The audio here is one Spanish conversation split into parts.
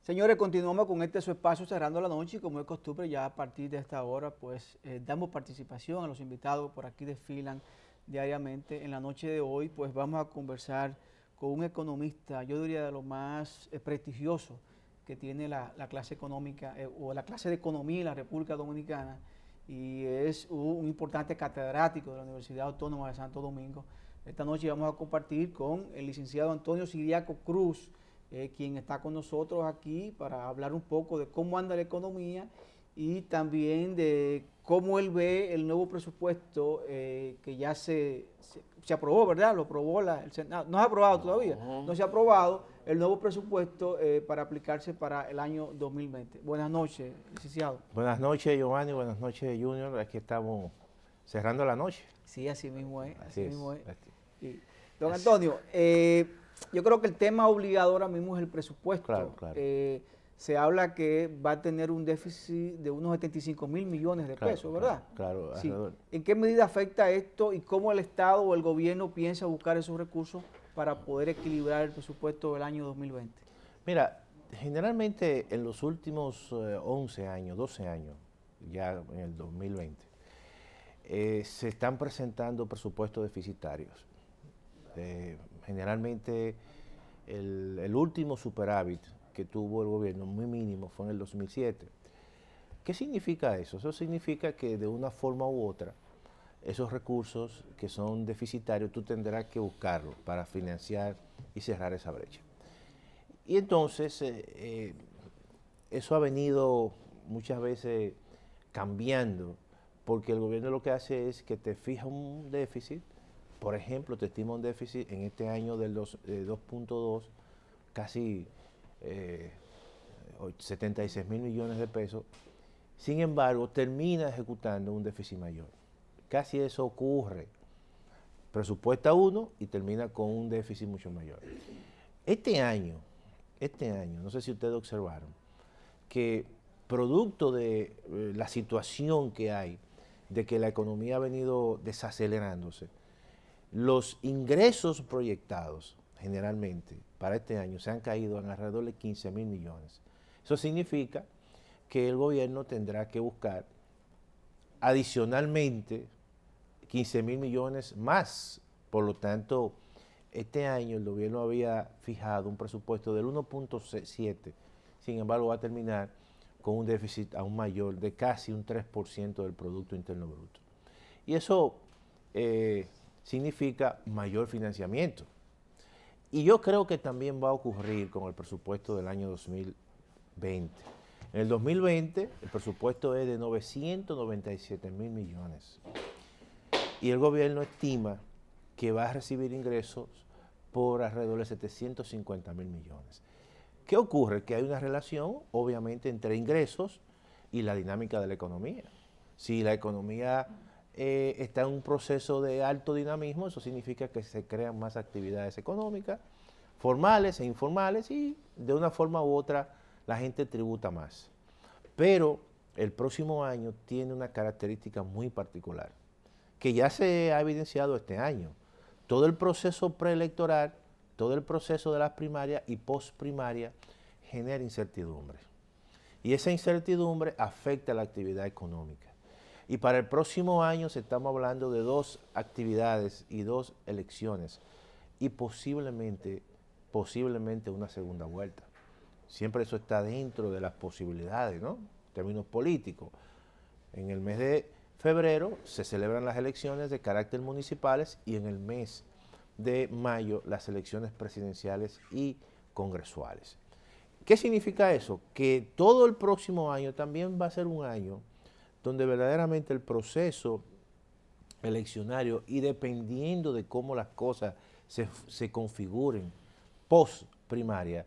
Señores, continuamos con su espacio Cerrando la Noche y como es costumbre ya a partir de esta hora pues damos participación a los invitados, por aquí desfilan diariamente. En la noche de hoy pues vamos a conversar con un economista, yo diría de lo más prestigioso que tiene la clase económica o la clase de economía en la República Dominicana, y es un importante catedrático de la Universidad Autónoma de Santo Domingo. Esta noche vamos a compartir con el licenciado Antonio Siriaco Cruz, quien está con nosotros aquí para hablar un poco de cómo anda la economía y también de cómo él ve el nuevo presupuesto que ya se aprobó, ¿verdad? Lo aprobó el Senado. No se ha aprobado todavía, no se ha aprobado el nuevo presupuesto para aplicarse para el año 2020. Buenas noches, licenciado. Buenas noches, Giovanni. Buenas noches, Junior. Aquí estamos cerrando la noche. Sí, así mismo es. Así es. Sí. Don Antonio, yo creo que el tema obligado ahora mismo es el presupuesto. Claro, claro. Se habla que va a tener un déficit de unos 75.000 millones de pesos, ¿verdad? Claro. Sí. ¿En qué medida afecta esto y cómo el Estado o el gobierno piensa buscar esos recursos para poder equilibrar el presupuesto del año 2020? Mira, generalmente en los últimos 11 años, 12 años, ya en el 2020, se están presentando presupuestos deficitarios. Generalmente el último superávit que tuvo el gobierno, muy mínimo, fue en el 2007. ¿Qué significa eso? Eso significa que de una forma u otra, esos recursos que son deficitarios, tú tendrás que buscarlos para financiar y cerrar esa brecha. Y entonces, eso ha venido muchas veces cambiando, porque el gobierno lo que hace es que te fija un déficit. Por ejemplo, te estima un déficit en este año del 2.2, casi 76.000 millones de pesos. Sin embargo, termina ejecutando un déficit mayor. Casi eso ocurre. Presupuesta uno y termina con un déficit mucho mayor. Este año, no sé si ustedes observaron, que producto de la situación que hay, de que la economía ha venido desacelerándose, los ingresos proyectados generalmente para este año se han caído en alrededor de 15.000 millones. Eso significa que el gobierno tendrá que buscar adicionalmente 15.000 millones más. Por lo tanto, este año el gobierno había fijado un presupuesto del 1.7, sin embargo va a terminar con un déficit aún mayor de casi un 3% del Producto Interno Bruto. Y eso significa mayor financiamiento. Y yo creo que también va a ocurrir con el presupuesto del año 2020. En el 2020 el presupuesto es de 997.000 millones. Y el gobierno estima que va a recibir ingresos por alrededor de 750.000 millones. ¿Qué ocurre? Que hay una relación, obviamente, entre ingresos y la dinámica de la economía. Si la economía está en un proceso de alto dinamismo, eso significa que se crean más actividades económicas, formales e informales, y de una forma u otra la gente tributa más. Pero el próximo año tiene una característica muy particular, que ya se ha evidenciado este año. Todo el proceso preelectoral, todo el proceso de las primarias y postprimarias genera incertidumbre. Y esa incertidumbre afecta a la actividad económica. Y para el próximo año estamos hablando de 2 actividades y 2 elecciones y posiblemente una segunda vuelta. Siempre eso está dentro de las posibilidades, ¿no? En términos políticos. En el mes de febrero se celebran las elecciones de carácter municipales y en el mes de mayo las elecciones presidenciales y congresuales. ¿Qué significa eso? Que todo el próximo año también va a ser un año donde verdaderamente el proceso eleccionario, y dependiendo de cómo las cosas se configuren post primaria,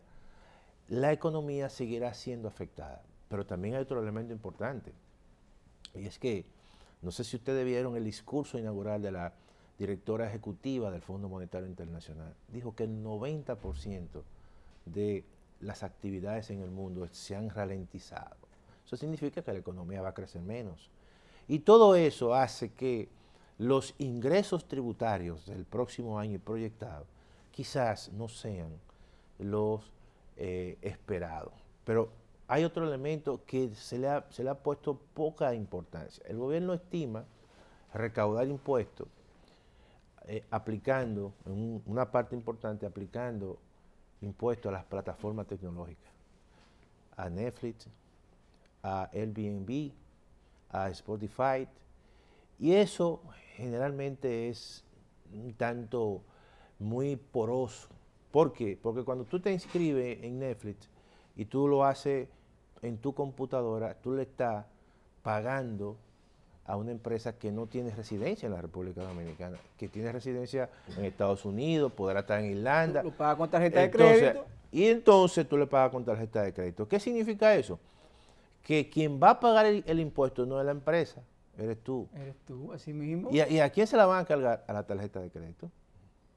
la economía seguirá siendo afectada. Pero también hay otro elemento importante, y es que, no sé si ustedes vieron el discurso inaugural de la directora ejecutiva del Fondo Monetario Internacional. Dijo que el 90% de las actividades en el mundo se han ralentizado. Eso significa que la economía va a crecer menos. Y todo eso hace que los ingresos tributarios del próximo año proyectados quizás no sean los esperado. Pero hay otro elemento que se le ha puesto poca importancia. El gobierno estima recaudar impuestos aplicando, en una parte importante, aplicando impuestos a las plataformas tecnológicas, a Netflix, a Airbnb, a Spotify, y eso generalmente es un tanto muy poroso. ¿Por qué? Porque cuando tú te inscribes en Netflix y tú lo haces en tu computadora, tú le estás pagando a una empresa que no tiene residencia en la República Dominicana, que tiene residencia en Estados Unidos, podrá estar en Irlanda. Lo paga con tarjeta de crédito. Y entonces tú le pagas con tarjeta de crédito. ¿Qué significa eso? Que quien va a pagar el impuesto no es la empresa, eres tú. Eres tú, así mismo. ¿Y a quién se la van a cargar? A la tarjeta de crédito.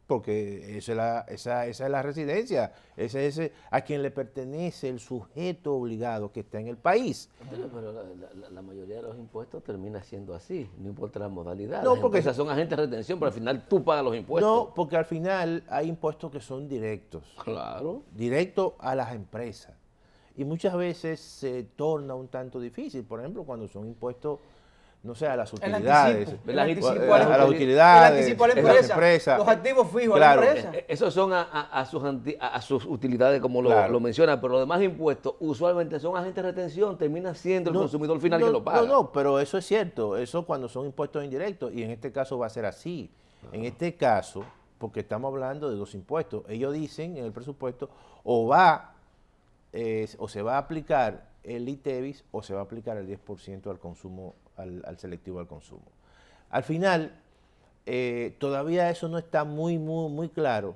Porque esa es la residencia, ese es a quien le pertenece el sujeto obligado que está en el país. Pero la mayoría de los impuestos termina siendo así, no importa la modalidad. No, Las empresas son agentes de retención, pero al final tú pagas los impuestos. No, porque al final hay impuestos que son directos. Claro. Directos a las empresas. Y muchas veces se torna un tanto difícil, por ejemplo, cuando son impuestos, no sé, a las utilidades. El anticipo a las utilidades, el anticipo a la empresa, los activos fijos claro. a la empresa. Esos son a sus utilidades, como Claro. lo menciona, pero los demás impuestos usualmente son agentes de retención, termina siendo el consumidor final que lo paga. No, pero eso es cierto, eso cuando son impuestos indirectos, y en este caso va a ser así. En este caso, porque estamos hablando de dos impuestos, ellos dicen en el presupuesto o se va a aplicar el ITEVIS o se va a aplicar el 10% al consumo, al selectivo al consumo. Al final, todavía eso no está muy claro,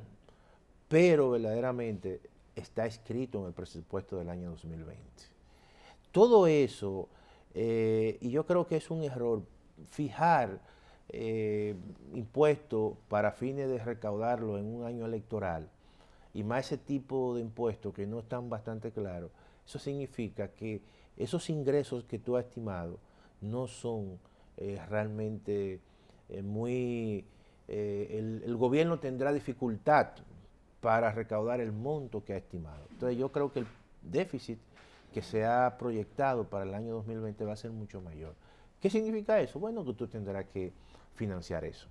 pero verdaderamente está escrito en el presupuesto del año 2020. Todo eso, y yo creo que es un error, fijar impuestos para fines de recaudarlo en un año electoral, y más ese tipo de impuestos que no están bastante claros. Eso significa que esos ingresos que tú has estimado no son realmente el gobierno tendrá dificultad para recaudar el monto que ha estimado. Entonces yo creo que el déficit que se ha proyectado para el año 2020 va a ser mucho mayor. ¿Qué significa eso? Bueno, que tú tendrás que financiar eso.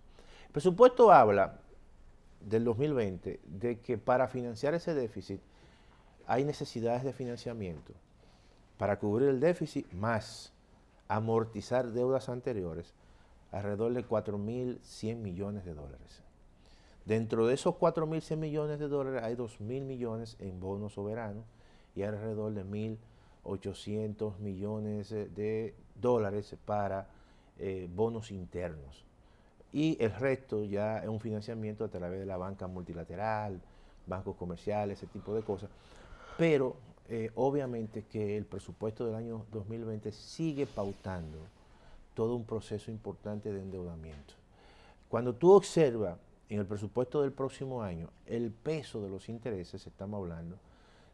El presupuesto habla del 2020 de que para financiar ese déficit hay necesidades de financiamiento para cubrir el déficit más amortizar deudas anteriores, alrededor de 4.100 millones de dólares. Dentro de esos 4.100 millones de dólares hay 2.000 millones en bonos soberanos y alrededor de 1.800 millones de dólares para bonos internos. Y el resto ya es un financiamiento a través de la banca multilateral, bancos comerciales, ese tipo de cosas. Pero obviamente que el presupuesto del año 2020 sigue pautando todo un proceso importante de endeudamiento. Cuando tú observas en el presupuesto del próximo año el peso de los intereses, estamos hablando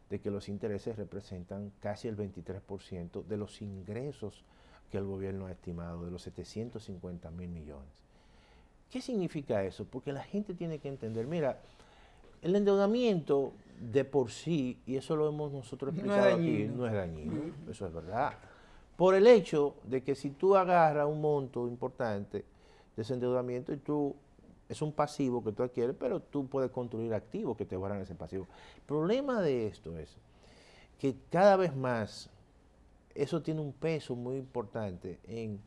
de que los intereses representan casi el 23% de los ingresos que el gobierno ha estimado, de los 750.000 millones. ¿Qué significa eso? Porque la gente tiene que entender, mira, el endeudamiento de por sí, y eso lo hemos nosotros explicado aquí, no es dañino, eso es verdad. Por el hecho de que si tú agarras un monto importante de ese endeudamiento y es un pasivo que tú adquieres, pero tú puedes construir activos que te guardan ese pasivo. El problema de esto es que cada vez más eso tiene un peso muy importante en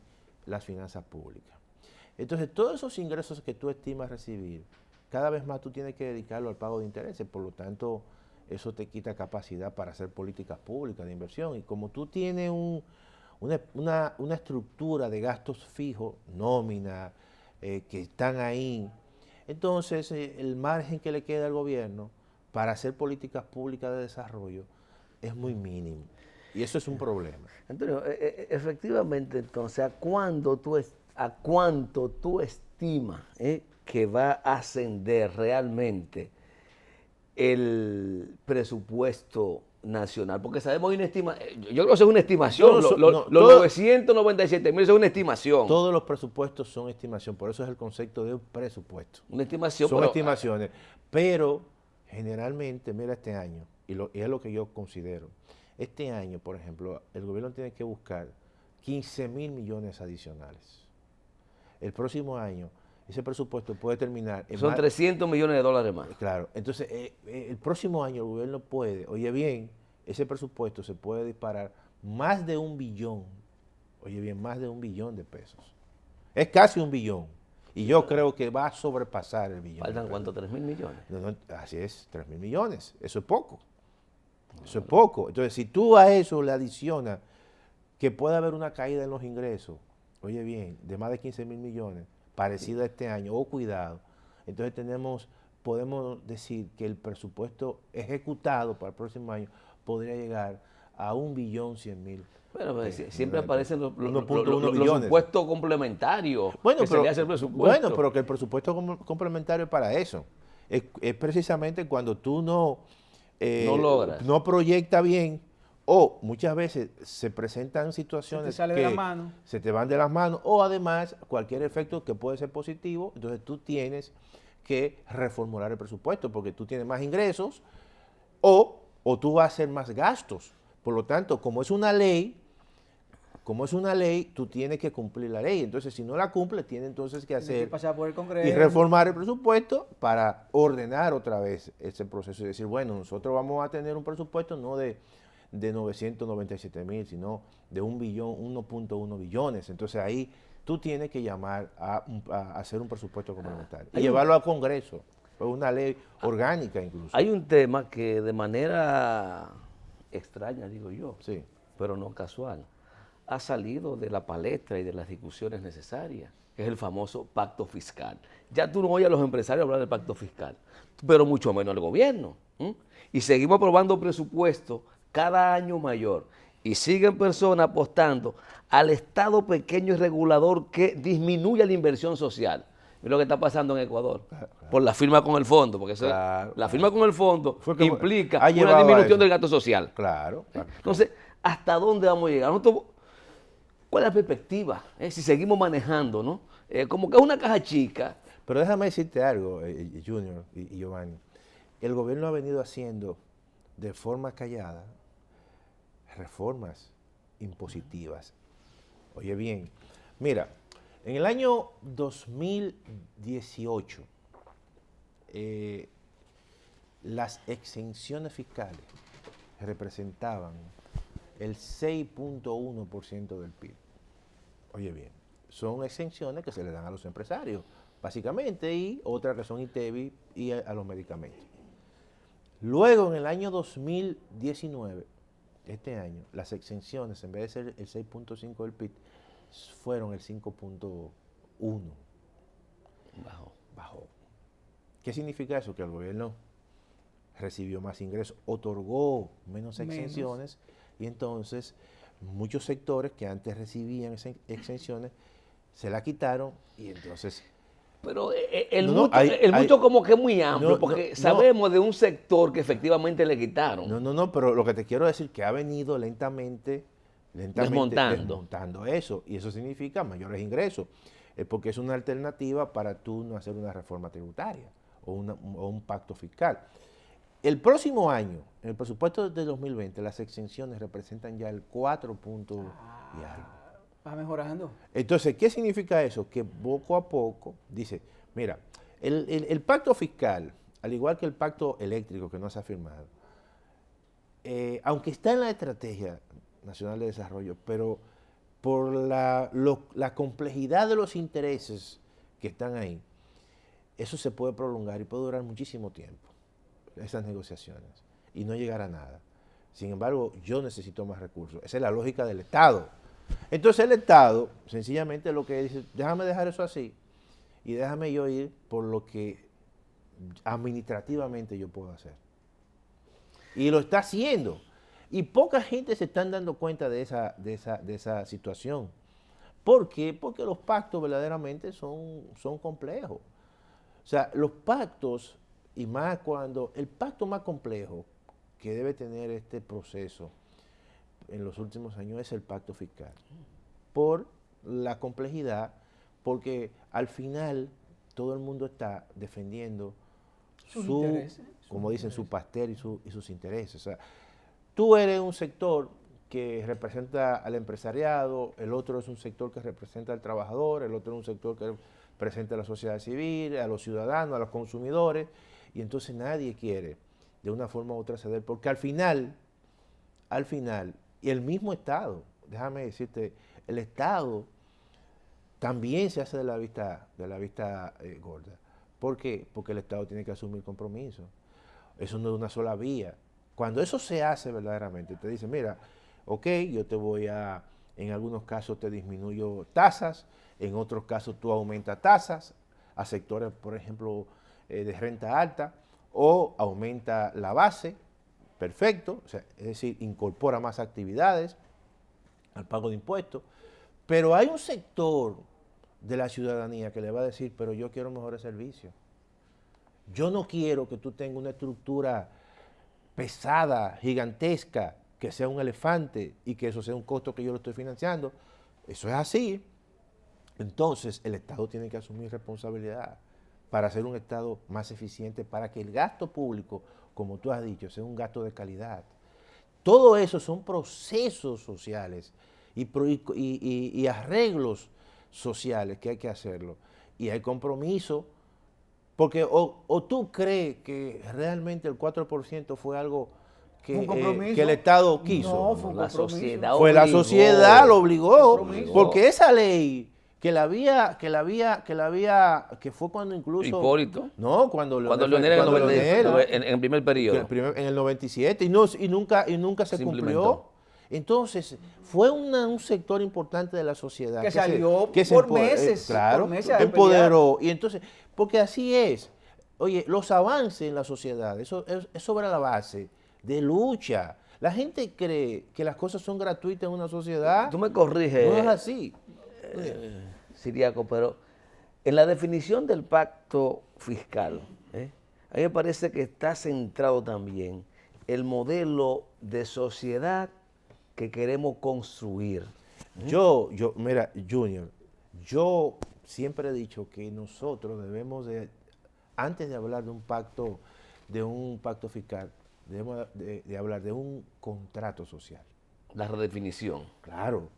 las finanzas públicas. Entonces, todos esos ingresos que tú estimas recibir, cada vez más tú tienes que dedicarlo al pago de intereses, por lo tanto, eso te quita capacidad para hacer políticas públicas de inversión. Y como tú tienes una estructura de gastos fijos, nómina, que están ahí, entonces el margen que le queda al gobierno para hacer políticas públicas de desarrollo es muy mínimo. Y eso es un problema. Antonio, efectivamente, entonces, ¿a cuánto tú estimas que va a ascender realmente el presupuesto nacional? Porque sabemos una estimación, yo creo que eso es una estimación, los 997.000 es una estimación. Todos los presupuestos son estimación, por eso es el concepto de un presupuesto. Una estimación. Son estimaciones, pero generalmente, mira este año, y es lo que yo considero. Este año, por ejemplo, el gobierno tiene que buscar 15.000 millones adicionales. El próximo año, ese presupuesto puede terminar en Son 300 millones de dólares más. Claro, entonces el próximo año el gobierno puede, oye bien, ese presupuesto se puede disparar más de 1 billón, oye bien, más de 1 billón de pesos. Es casi 1 billón. Y yo creo que va a sobrepasar el billón. ¿Faltan cuánto? ¿3.000 millones? No, así es, 3.000 millones. Eso es poco. Eso es poco. Entonces, si tú a eso le adicionas que puede haber una caída en los ingresos, oye bien, de más de 15.000 millones, parecida a este año, cuidado, entonces podemos decir que el presupuesto ejecutado para el próximo año podría llegar a 1.100.000. Bueno, pues, siempre aparecen los billones. supuestos complementarios Bueno, se le hace el presupuesto. Bueno, pero que el presupuesto complementario es para eso. Es precisamente cuando tú no logras. No proyecta bien, o muchas veces se presentan situaciones se te sale de las manos. Se te van de las manos, o además cualquier efecto que puede ser positivo, entonces tú tienes que reformular el presupuesto porque tú tienes más ingresos o tú vas a hacer más gastos. Por lo tanto, como es una ley, tú tienes que cumplir la ley. Entonces, si no la cumples, tienes entonces que hacer pasar por el Congreso y reformar el presupuesto para ordenar otra vez ese proceso y decir, bueno, nosotros vamos a tener un presupuesto no de 997.000, sino de 1.1 billones. Entonces, ahí tú tienes que llamar a hacer un presupuesto complementario y llevarlo al Congreso, una ley orgánica incluso. Hay un tema que de manera extraña, digo yo, sí, pero no casual, ha salido de la palestra y de las discusiones necesarias, que es el famoso pacto fiscal. Ya tú no oyes a los empresarios hablar del pacto fiscal, pero mucho menos el gobierno. Y seguimos aprobando presupuestos cada año mayor. Y siguen personas apostando al Estado pequeño y regulador que disminuya la inversión social. Es lo que está pasando en Ecuador, por la firma con el fondo, porque la firma con el fondo implica una disminución del gasto social. Claro. Entonces, ¿hasta dónde vamos a llegar? ¿Cuál es la perspectiva? Si seguimos manejando, ¿no? Como que es una caja chica. Pero déjame decirte algo, Junior y Giovanni. El gobierno ha venido haciendo de forma callada reformas impositivas. Oye bien, mira, en el año 2018, las exenciones fiscales representaban el 6.1% del PIB. Oye bien, son exenciones que se le dan a los empresarios, básicamente, y otras que son ITEVI y a los medicamentos. Luego, en el año 2019, este año, las exenciones, en vez de ser el 6.5 del PIB, fueron el 5.1. Bajó. ¿Qué significa eso? Que el gobierno recibió más ingresos, otorgó menos exenciones y entonces muchos sectores que antes recibían exenciones se la quitaron y entonces... Pero el mucho como que es muy amplio, porque sabemos de un sector que efectivamente le quitaron. No, pero lo que te quiero decir es que ha venido lentamente desmontando eso, y eso significa mayores ingresos, porque es una alternativa para tú no hacer una reforma tributaria o un pacto fiscal. El próximo año, en el presupuesto de 2020, las exenciones representan ya el 4 puntos y algo. Va mejorando. Entonces, ¿qué significa eso? Que poco a poco, dice, mira, el pacto fiscal, al igual que el pacto eléctrico que no se ha firmado, aunque está en la Estrategia Nacional de Desarrollo, pero por la complejidad de los intereses que están ahí, eso se puede prolongar y puede durar muchísimo tiempo, esas negociaciones, y no llegar a nada. Sin embargo, yo necesito más recursos. Esa es la lógica del Estado. Entonces el Estado, sencillamente lo que dice, déjame dejar eso así y déjame yo ir por lo que administrativamente yo puedo hacer. Y lo está haciendo. Y poca gente se están dando cuenta de esa situación. ¿Por qué? Porque los pactos verdaderamente son complejos. O sea, los pactos, y más cuando el pacto más complejo que debe tener este proceso en los últimos años es el pacto fiscal, por la complejidad, porque al final todo el mundo está defendiendo sus como dicen, su pastel y sus intereses. O sea, tú eres un sector que representa al empresariado, el otro es un sector que representa al trabajador, el otro es un sector que representa a la sociedad civil, a los ciudadanos, a los consumidores, y entonces nadie quiere de una forma u otra ceder, porque al final, y el mismo Estado, déjame decirte, el Estado también se hace de la vista gorda. ¿Por qué? Porque el Estado tiene que asumir compromisos. Eso no es una sola vía. Cuando eso se hace verdaderamente, te dice, mira, ok, yo te voy a, en algunos casos te disminuyo tasas, en otros casos tú aumentas tasas a sectores, por ejemplo, de renta alta, o aumenta la base, perfecto, o sea, es decir, incorpora más actividades al pago de impuestos, pero hay un sector de la ciudadanía que le va a decir, pero yo quiero mejores servicios. Yo no quiero que tú tengas una estructura pesada, gigantesca, que sea un elefante y que eso sea un costo que yo lo estoy financiando. Eso es así. Entonces, el Estado tiene que asumir responsabilidad para hacer un Estado más eficiente, para que el gasto público, como tú has dicho, sea un gasto de calidad. Todo eso son procesos sociales y arreglos sociales que hay que hacerlo. Y hay compromiso, porque o tú crees que realmente el 4% fue algo que el Estado quiso. No, fue un La compromiso. sociedad Fue la obligó. sociedad, lo obligó, Compromiso. porque esa ley que fue cuando incluso... Hipólito. No, cuando Leonel en el primer periodo. en el 97, y nunca se cumplió. implementó. Entonces, fue un sector importante de la sociedad. Que salió se por empoderó, meses, claro, por meses a empoderó. Y entonces, porque así es. Oye, los avances en la sociedad, eso es sobre la base de lucha. La gente cree que las cosas son gratuitas en una sociedad. Tú me corriges, No es así. Siriaco, pero en la definición del pacto fiscal, a mí me parece que está centrado también el modelo de sociedad que queremos construir. Mira, Junior, yo siempre he dicho que nosotros debemos de, antes de hablar de un pacto fiscal, debemos de hablar de un contrato social. La redefinición. Claro,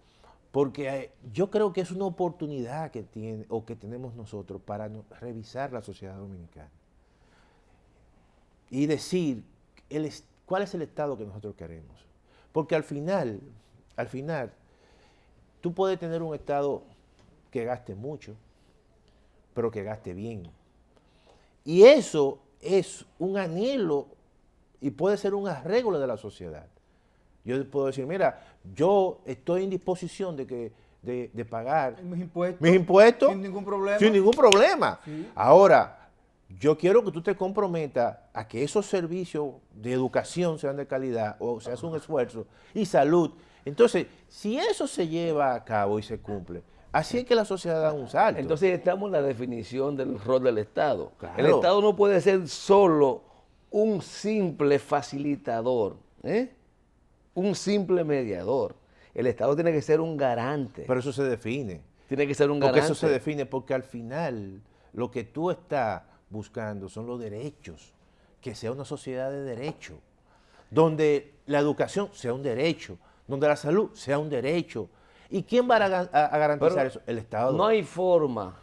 porque yo creo que es una oportunidad que tenemos nosotros para revisar la sociedad dominicana y decir cuál es el Estado que nosotros queremos. Porque al final, tú puedes tener un Estado que gaste mucho, pero que gaste bien. Y eso es un anhelo y puede ser un arreglo de la sociedad. Yo puedo decir, mira, yo estoy en disposición de pagar Mis impuestos. Sin ningún problema. Sin ningún problema. Sí. Ahora, yo quiero que tú te comprometas a que esos servicios de educación sean de calidad o se hace un esfuerzo y salud. Entonces, si eso se lleva a cabo y se cumple, así es que la sociedad da un salto. Entonces estamos en la definición del rol del Estado. Claro. El Estado no puede ser solo un simple facilitador, un simple mediador. El Estado tiene que ser un garante. Pero eso se define. Tiene que ser un Porque garante. eso se define porque al final lo que tú estás buscando son los derechos, que sea una sociedad de derecho, donde la educación sea un derecho, donde la salud sea un derecho. ¿Y quién va a garantizar Pero eso? El Estado. No hay forma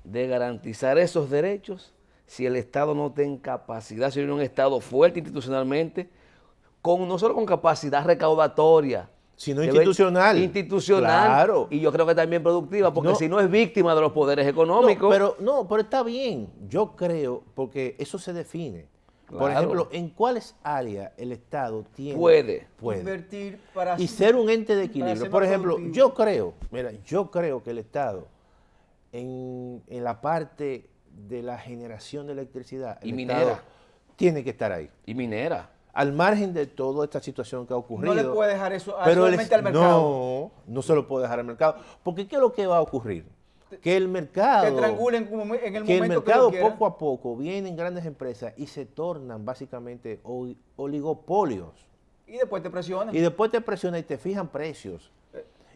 de garantizar esos derechos si el Estado no tiene capacidad, si no es un Estado fuerte institucionalmente, no solo con capacidad recaudatoria, Sino institucional. Institucional. Claro. Y yo creo que también productiva, porque No. si no es víctima de los poderes económicos. Pero está bien. Yo creo, porque eso se define. Por Claro. ejemplo, ¿en cuáles áreas el Estado Puede. Invertir para y ser un ente de para equilibrio? ser Por más ejemplo, productivo. yo creo que el Estado, en la parte de la generación de electricidad, Y el minera. Estado tiene que estar ahí. Y minera. Al margen de toda esta situación que ha ocurrido. No le puede dejar eso pero solamente al mercado. No se lo puede dejar al mercado. Porque ¿qué es lo que va a ocurrir? Que el mercado... Que triangulen en el momento que el que mercado ellos quieran. poco a poco vienen grandes empresas y se tornan básicamente oligopolios. Y después te presionan. Y después te presionan y te fijan precios.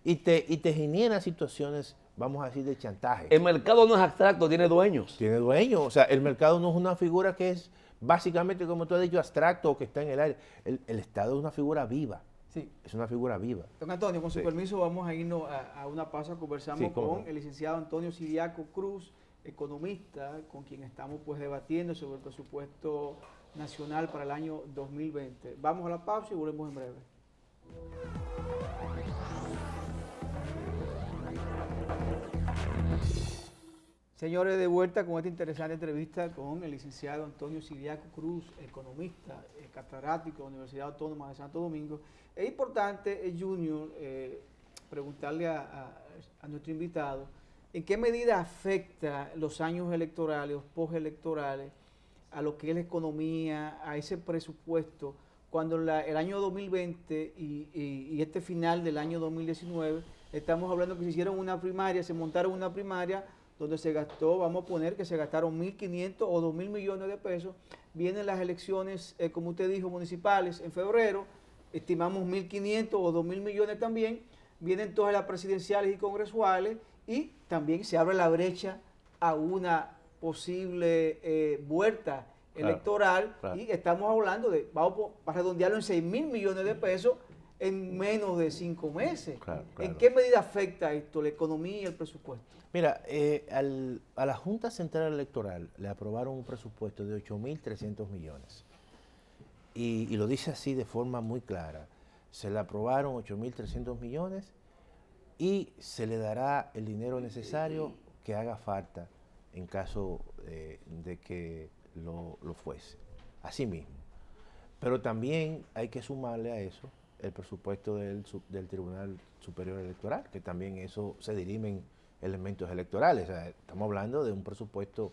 Y te generan situaciones, vamos a decir, de chantaje. El mercado no es abstracto, tiene dueños. Tiene dueño. O sea, el mercado no es una figura que es básicamente, como tú has dicho, abstracto o que está en el aire. El Estado es una figura viva, Sí. es una figura viva. Don Antonio, con su Sí. permiso, vamos a irnos a una pausa. Conversamos Sí, cómo con no. el licenciado Antonio Siriaco Cruz, economista, con quien estamos pues debatiendo sobre el presupuesto nacional para el año 2020. Vamos a la pausa y volvemos en breve. Señores, de vuelta con esta interesante entrevista con el licenciado Antonio Siriaco Cruz, economista, catedrático de la Universidad Autónoma de Santo Domingo. Es importante, Junior, preguntarle a nuestro invitado en qué medida afecta los años electorales o postelectorales a lo que es la economía, a ese presupuesto, cuando el año 2020 y este final del año 2019, estamos hablando que se hicieron una primaria, se montaron una primaria donde se gastó, vamos a poner que se gastaron 1.500 o 2.000 millones de pesos. Vienen las elecciones, como usted dijo, municipales en febrero, estimamos 1.500 o 2.000 millones también. Vienen todas las presidenciales y congresuales y también se abre la brecha a una posible vuelta electoral. Claro. Y estamos hablando de, vamos a redondearlo en 6.000 millones de pesos en menos de 5 meses. Claro. ¿En qué medida afecta esto la economía y el presupuesto? Mira, a la Junta Central Electoral le aprobaron un presupuesto de 8.300 millones. Y lo dice así de forma muy clara. Se le aprobaron 8.300 millones y se le dará el dinero necesario que haga falta en caso de que lo fuese. Así mismo. Pero también hay que sumarle a eso el presupuesto del Tribunal Superior Electoral, que también eso se dirimen elementos electorales. O sea, estamos hablando de un presupuesto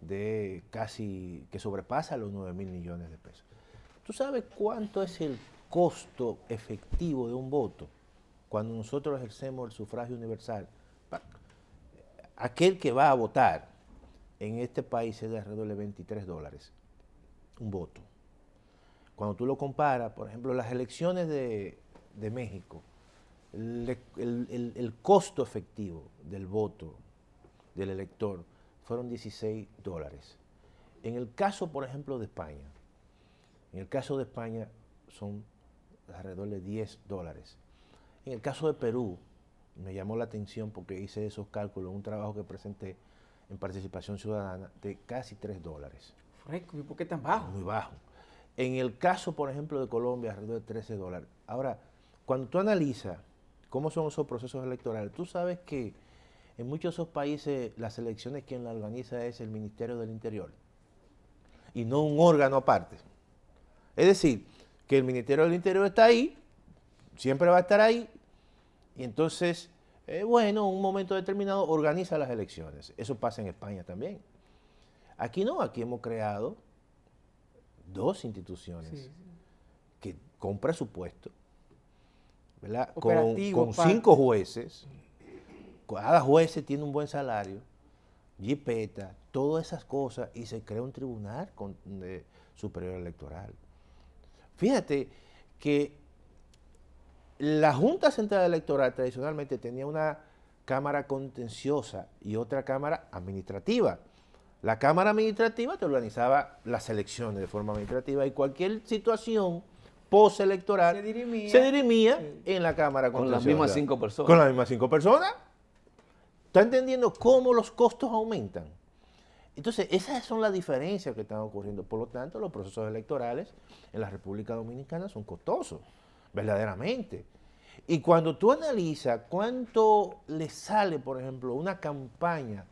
de casi que sobrepasa los 9.000 millones de pesos. ¿Tú sabes cuánto es el costo efectivo de un voto cuando nosotros ejercemos el sufragio universal? Aquel que va a votar en este país es de alrededor de $23 un voto. Cuando tú lo comparas, por ejemplo, las elecciones de México, el costo efectivo del voto del elector fueron $16. En el caso, por ejemplo, de España, son alrededor de $10. En el caso de Perú, me llamó la atención porque hice esos cálculos en un trabajo que presenté en Participación Ciudadana de casi $3. Fresco, ¿y por qué tan bajo? Muy bajo. En el caso, por ejemplo, de Colombia, alrededor de $13. Ahora, cuando tú analizas cómo son esos procesos electorales, tú sabes que en muchos de esos países las elecciones quien la organiza es el Ministerio del Interior y no un órgano aparte. Es decir, que el Ministerio del Interior está ahí, siempre va a estar ahí, y entonces, bueno, en un momento determinado organiza las elecciones. Eso pasa en España también. Aquí no, aquí hemos creado 2 instituciones que con presupuesto, ¿verdad? Con 5 jueces, cada juez tiene un buen salario, jipeta, todas esas cosas, y se crea un tribunal superior electoral. Fíjate que la Junta Central Electoral tradicionalmente tenía una cámara contenciosa y otra cámara administrativa. La cámara administrativa te organizaba las elecciones de forma administrativa y cualquier situación postelectoral se dirimía en la cámara contenciosa. Con las mismas 5 personas. Con las mismas 5 personas. ¿Estás entendiendo cómo los costos aumentan? Entonces, esas son las diferencias que están ocurriendo. Por lo tanto, los procesos electorales en la República Dominicana son costosos, verdaderamente. Y cuando tú analizas cuánto le sale, por ejemplo, una campaña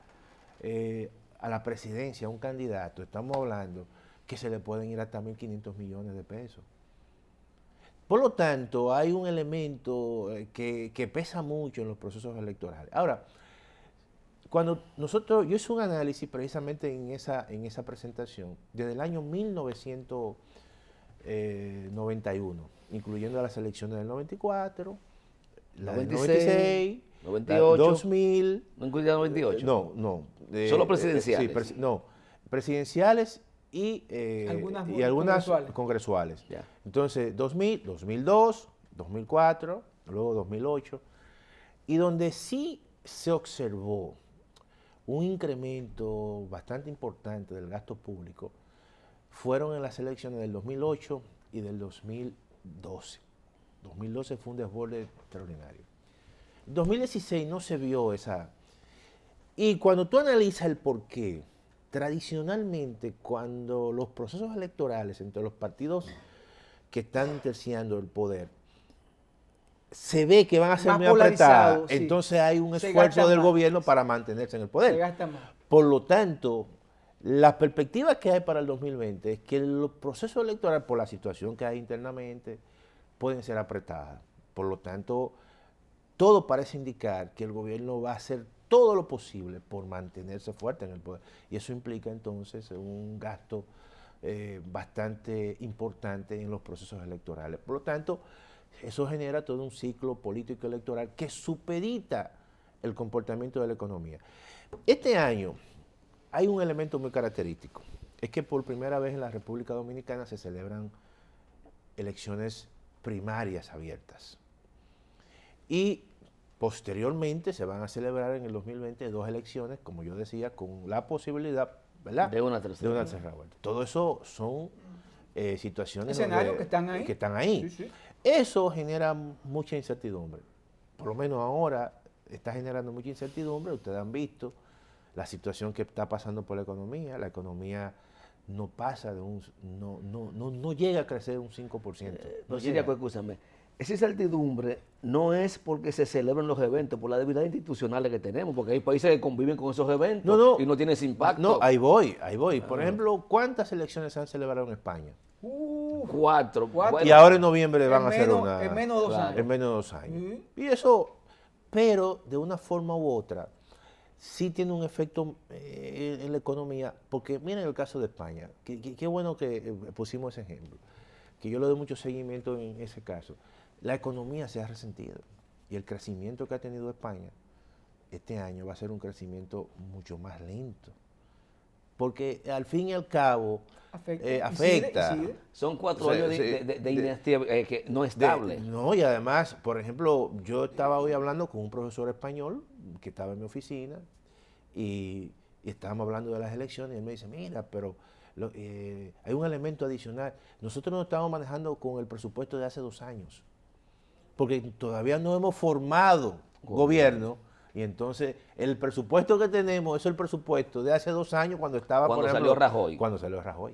a la presidencia a un candidato, estamos hablando que se le pueden ir hasta 1.500 millones de pesos. Por lo tanto, hay un elemento que pesa mucho en los procesos electorales. Ahora, yo hice un análisis precisamente en esa presentación, desde el año 1991, incluyendo las elecciones del 94, la del 96, 98, 2000. ¿No incluía 98? No. Solo presidenciales. Sí, presidenciales y algunas congresuales. Ya. Entonces, 2000, 2002, 2004, luego 2008, y donde sí se observó un incremento bastante importante del gasto público fueron en las elecciones del 2008 y del 2012. 2012 fue un desborde extraordinario. En 2016 no se vio esa... Y cuando tú analizas el porqué, tradicionalmente cuando los procesos electorales entre los partidos que están terciando el poder, se ve que van a ser Más muy apretadas, polarizado, sí. entonces hay un Se esfuerzo gasta del más. gobierno para mantenerse en el poder. Se gasta más. Por lo tanto, la perspectiva que hay para el 2020 es que los procesos electorales, por la situación que hay internamente, pueden ser apretadas. Por lo tanto, todo parece indicar que el gobierno va a hacer todo lo posible por mantenerse fuerte en el poder. Y eso implica entonces un gasto bastante importante en los procesos electorales. Por lo tanto, eso genera todo un ciclo político electoral que supedita el comportamiento de la economía. Este año hay un elemento muy característico, es que por primera vez en la República Dominicana se celebran elecciones primarias abiertas. Y posteriormente se van a celebrar en el 2020 2 elecciones, como yo decía, con la posibilidad, ¿verdad?, de una tercera. de una tercera vuelta. Todo eso son situaciones Escenarios que están ahí. Sí. Sí. Eso genera mucha incertidumbre. Por lo menos ahora está generando mucha incertidumbre. Ustedes han visto la situación que está pasando por la economía. La economía no pasa de no llega a crecer un 5%. No llega. Escúchame, esa incertidumbre no es porque se celebren los eventos, por las debilidades institucionales que tenemos, porque hay países que conviven con esos eventos y no tiene ese impacto. No, ahí voy. Por ejemplo, ¿cuántas elecciones se han celebrado en España? 4. Y ahora en noviembre van a hacer una. En menos de 2 años. En menos de 2 años. Y eso, pero de una forma u otra, sí tiene un efecto en la economía, porque miren el caso de España, qué bueno que pusimos ese ejemplo, que yo le doy mucho seguimiento en ese caso. La economía se ha resentido y el crecimiento que ha tenido España este año va a ser un crecimiento mucho más lento, porque al fin y al cabo afecta. Incide. Son 4 años de inestabilidad, que no estable. Y además, por ejemplo, yo estaba hoy hablando con un profesor español que estaba en mi oficina y estábamos hablando de las elecciones y él me dice, mira, pero hay un elemento adicional. Nosotros nos estamos manejando con el presupuesto de hace 2 años, porque todavía no hemos formado gobierno. Y entonces el presupuesto que tenemos es el presupuesto de hace 2 años cuando salió Rajoy. Cuando salió Rajoy.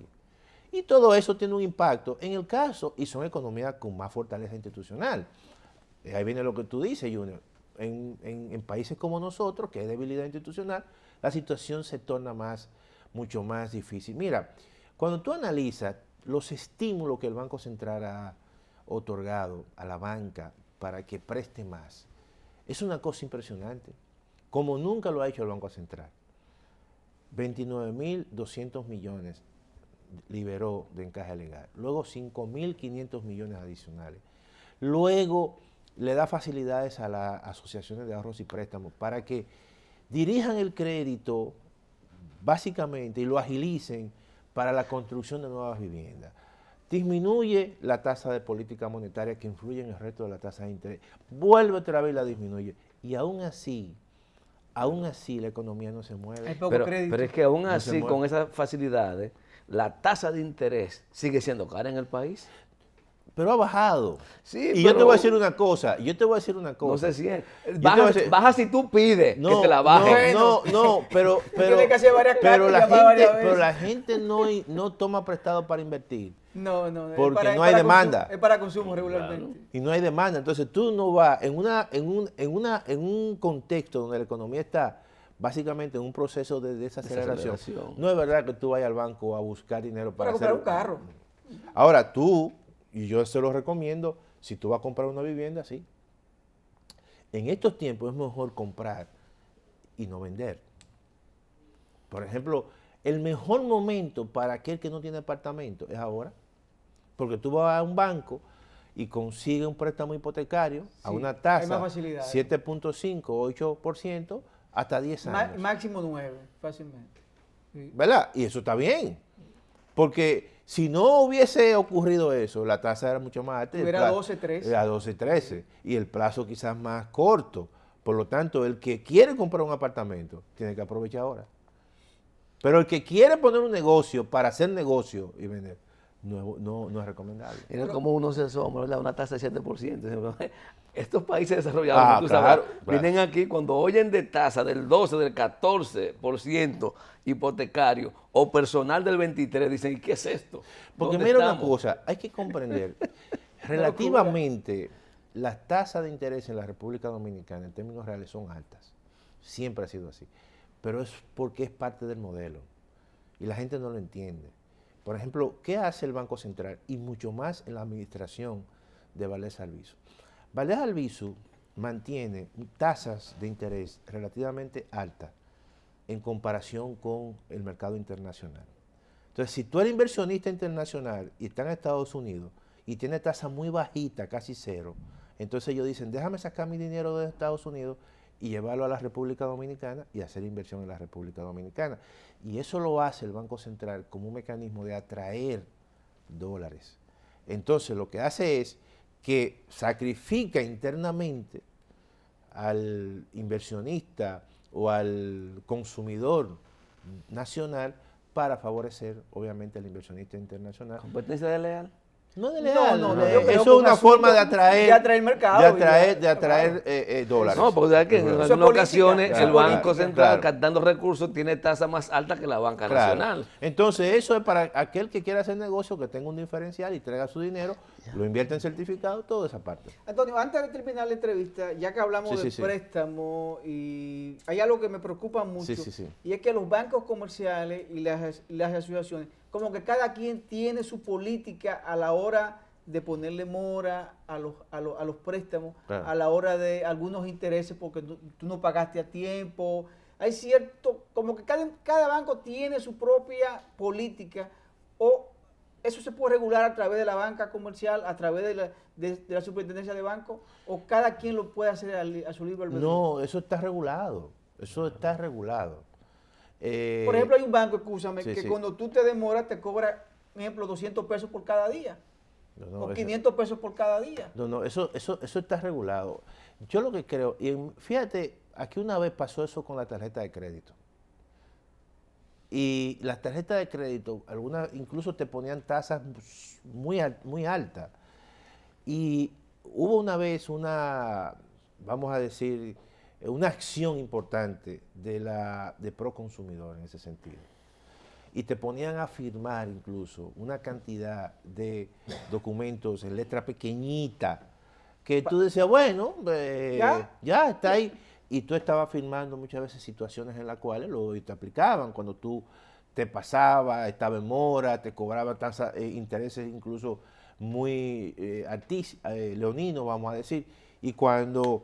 Y todo eso tiene un impacto en el caso, y son economías con más fortaleza institucional. Ahí viene lo que tú dices, Junior. En países como nosotros, que hay debilidad institucional, la situación se torna mucho más difícil. Mira, cuando tú analizas los estímulos que el Banco Central ha otorgado a la banca para que preste más, es una cosa impresionante, como nunca lo ha hecho el Banco Central. 29.200 millones liberó de encaje legal, luego 5.500 millones adicionales. Luego le da facilidades a las asociaciones de ahorros y préstamos para que dirijan el crédito básicamente y lo agilicen para la construcción de nuevas viviendas. Disminuye la tasa de política monetaria que influye en el resto de la tasa de interés. Vuelve otra vez y la disminuye. Y aún así la economía no se mueve. Hay poco crédito. Pero es que aún No se así, mueve. con esas facilidades, la tasa de interés sigue siendo cara en el país. Pero ha bajado. Sí, y pero yo te voy a decir una cosa. No sé si es. Yo te voy a decir- Baja si tú pides que te la bajen. pero Tiene que hacer varias cartas y llamar varias veces. la gente no toma prestado para invertir. No, Porque es no hay para demanda. Es para consumo regularmente. Y no hay demanda. Entonces tú no vas en un contexto donde la economía está básicamente en un proceso de desaceleración. No es verdad que tú vayas al banco a buscar dinero Para para comprar un carro. Ahora tú, y yo se lo recomiendo, si tú vas a comprar una vivienda, sí. En estos tiempos es mejor comprar y no vender. Por ejemplo, el mejor momento para aquel que no tiene apartamento es ahora. Porque tú vas a un banco y consigues un préstamo hipotecario a Sí, una hay tasa más facilidades. 7.5, 8% hasta 10 años. Máximo 9, fácilmente. Sí. ¿Verdad? Y eso está bien. Porque si no hubiese ocurrido eso, la tasa era mucho más alta. Era 12, 13. Era 12, 13. Y el plazo quizás más corto. Por lo tanto, el que quiere comprar un apartamento tiene que aprovechar ahora. Pero el que quiere poner un negocio para hacer negocio y vender, no es recomendable. Mira cómo uno se asombra, ¿verdad? Una tasa de 7%. Estos países desarrollados, tú sabes, vienen aquí cuando oyen de tasa del 12, del 14% hipotecario o personal del 23%, dicen, ¿y qué es esto? Porque mira una cosa, hay que comprender, relativamente las tasas de interés en la República Dominicana en términos reales son altas. Siempre ha sido así. Pero es porque es parte del modelo y la gente no lo entiende. Por ejemplo, ¿qué hace el Banco Central? Y mucho más en la administración de Valdés Albizu. Valdés Albizu mantiene tasas de interés relativamente altas en comparación con el mercado internacional. Entonces, si tú eres inversionista internacional y estás en Estados Unidos y tiene tasa muy bajita, casi cero, entonces ellos dicen, déjame sacar mi dinero de Estados Unidos y llevarlo a la República Dominicana y hacer inversión en la República Dominicana. Y eso lo hace el Banco Central como un mecanismo de atraer dólares. Entonces lo que hace es que sacrifica internamente al inversionista o al consumidor nacional para favorecer obviamente al inversionista internacional. ¿Competencia desleal? No de leal, yo creo eso que es una forma de atraer mercado. de atraer dólares. No, porque ¿sabes qué? En Eso algunas ocasiones claro, el Banco claro, Central, claro. captando recursos, tiene tasa más alta que la banca nacional. Entonces, eso es para aquel que quiera hacer negocio, que tenga un diferencial y traiga su dinero, lo invierte en certificado, toda esa parte. Antonio, antes de terminar la entrevista, ya que hablamos de préstamo, y hay algo que me preocupa mucho, y es que los bancos comerciales y las asociaciones, como que cada quien tiene su política a la hora de ponerle mora a los préstamos, claro, a la hora de algunos intereses porque tú no pagaste a tiempo. Hay cierto, como que cada banco tiene su propia política, o eso se puede regular a través de la banca comercial, a través de la superintendencia de bancos, o cada quien lo puede hacer a su libre albedrío. No, eso está regulado, Por ejemplo, hay un banco, escúchame, que cuando tú te demoras te cobra, por ejemplo, 200 pesos por cada día. O 500 pesos por cada día. No, eso está regulado. Yo lo que creo, y fíjate, aquí una vez pasó eso con la tarjeta de crédito. Y las tarjetas de crédito, algunas incluso te ponían tasas muy altas. Y hubo una vez vamos a decir, una acción importante de Proconsumidor en ese sentido. Y te ponían a firmar incluso una cantidad de documentos en letra pequeñita que tú decías, bueno, ya está ahí. Y tú estabas firmando muchas veces situaciones en las cuales te aplicaban. Cuando tú te pasabas, estaba en mora, te cobraban tasas, intereses incluso muy leoninos, vamos a decir. Y cuando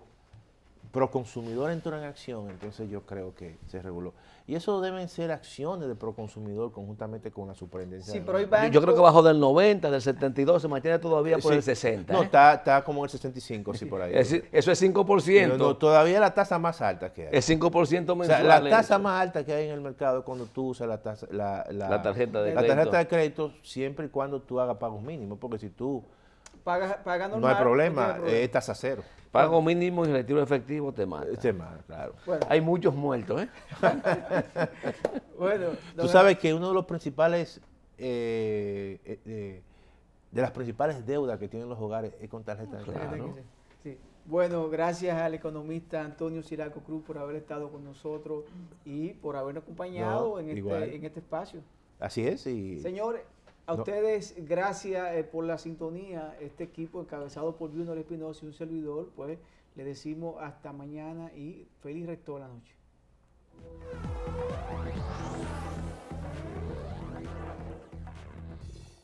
Proconsumidor entró en acción, entonces yo creo que se reguló. Y eso deben ser acciones de Proconsumidor conjuntamente con la superintendencia. Sí, pero yo creo que bajo del 90, del 72, se mantiene todavía por el 60. No, está como el 65, sí, por ahí. Eso es 5%. No, todavía la tasa más alta que hay. Es 5% mensual. O sea, la tasa más alta que hay en el mercado es cuando tú usas la tarjeta de crédito, siempre y cuando tú hagas pagos mínimos, porque si tú paga normal, no hay problema, es tasa cero. Pago mínimo y retiro efectivo te mata. Claro. Bueno. Hay muchos muertos, ¿eh? Bueno, tú sabes que uno de los principales, de las principales deudas que tienen los hogares es con tarjeta de crédito. Claro. Sí. Bueno, gracias al economista Antonio Siraco Cruz por haber estado con nosotros y por habernos acompañado en este espacio. Así es. Señores, a ustedes, gracias por la sintonía. Este equipo encabezado por Junior Espinosa y un servidor, pues le decimos hasta mañana y feliz resto de la noche.